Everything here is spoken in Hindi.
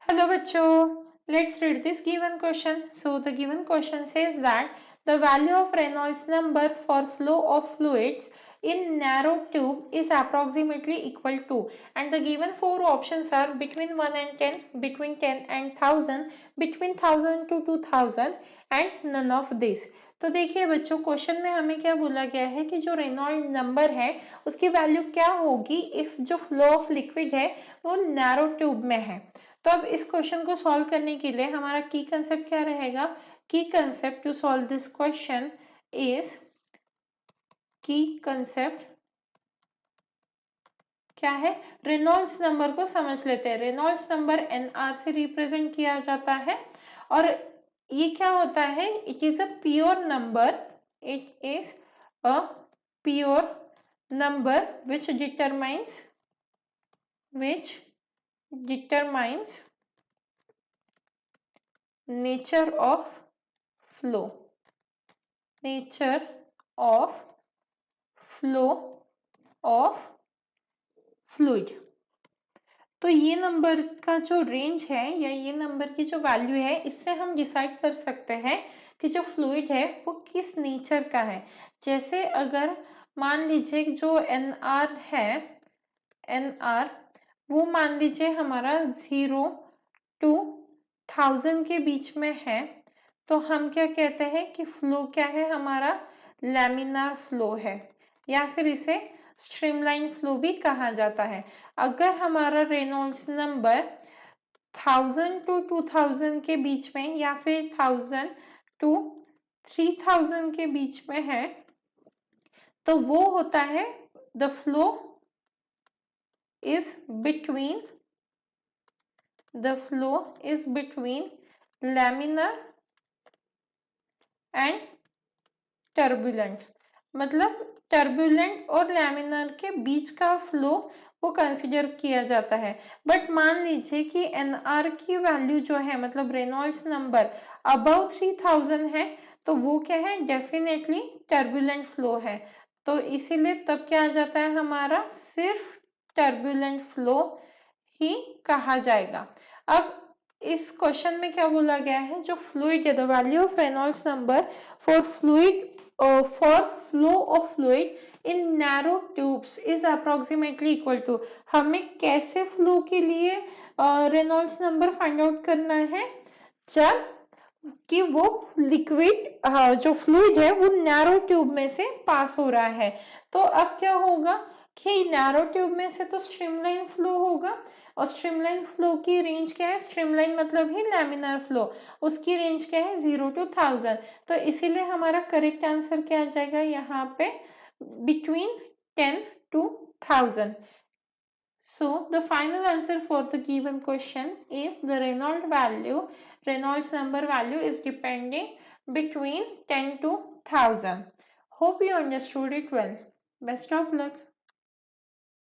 Hello bachcho, let's read this given question. So the given question says that the value of Reynolds number for flow of fluids in narrow tube is approximately equal to, and the given four options are between 1 and 10, between 10 and 1000, between 1000 to 2000 and none of this. तो देखिए बच्चों, क्वेश्चन में हमें क्या बोला गया है कि जो रेनॉल्ड नंबर है उसकी वैल्यू क्या होगी इफ जो फ्लो ऑफ लिक्विड है वो नैरो ट्यूब में है। तो अब इस क्वेश्चन को सॉल्व करने के लिए हमारा की कंसेप्ट क्या रहेगा? की concept to solve this question is, की कंसेप्ट क्या है? रेनॉल्ड्स नंबर को समझ लेते हैं। रेनॉल्ड्स नंबर एनआर से रिप्रेजेंट किया जाता है और ये क्या होता है? It is a pure number, it is a pure number which determines nature of flow, nature of flow of fluid। तो ये नंबर का जो रेंज है या ये नंबर की जो वैल्यू है इससे हम डिसाइड कर सकते हैं कि जो फ्लूइड है वो किस नेचर का है। जैसे अगर मान लीजिए जो एनआर है, एनआर वो मान लीजिए हमारा 0 to 1000 के बीच में है, तो हम क्या कहते हैं कि फ्लो क्या है हमारा? लैमिनार फ्लो है, या फिर इसे स्ट्रीमलाइन फ्लो भी कहा जाता है। अगर हमारा रेनॉल्ड्स नंबर 1000 to 2000 के बीच में या फिर 1000 to 3000 के बीच में है तो वो होता है the flow is between, the flow is between laminar and turbulent। मतलब टर्बुलेंट और लैमिनार के बीच का फ्लो वो कंसिडर किया जाता है। बट मान लीजिए कि एनआर की वैल्यू जो है मतलब रेनॉल्ड्स नंबर अबव 3000 है तो वो क्या है? डेफिनेटली टर्बुलेंट फ्लो है। तो इसीलिए तब क्या आ जाता है हमारा? सिर्फ टर्बुलेंट फ्लो ही कहा जाएगा। अब इस क्वेश्चन में क्या बोला गया है? जो फ्लूइड है, the value of Reynolds number for fluid for flow of fluid in narrow tubes is approximately equal to, हमें कैसे फ्लो के लिए रेनॉल्ड्स नंबर फाइंड आउट करना है? जब कि वो लिक्विड जो फ्लूइड है वो नैरो ट्यूब में से पास हो रहा है। तो अब क्या होगा कि नैरो ट्यूब में से तो स्ट्रीमलाइन फ्लो होगा और स्ट्रीमलाइन फ्लो की रेंज क्या है? स्ट्रीमलाइन मतलब ही लैमिनार फ्लो, उसकी रेंज क्या है? 0 to 1000। तो इसीलिए हमारा करेक्ट आंसर क्या आ जाएगा यहाँ पे? Between 10 to 1000। So the final answer for the given question is the Reynolds number value is depending between 10 to 1000। Hope you understood it well. Best of luck.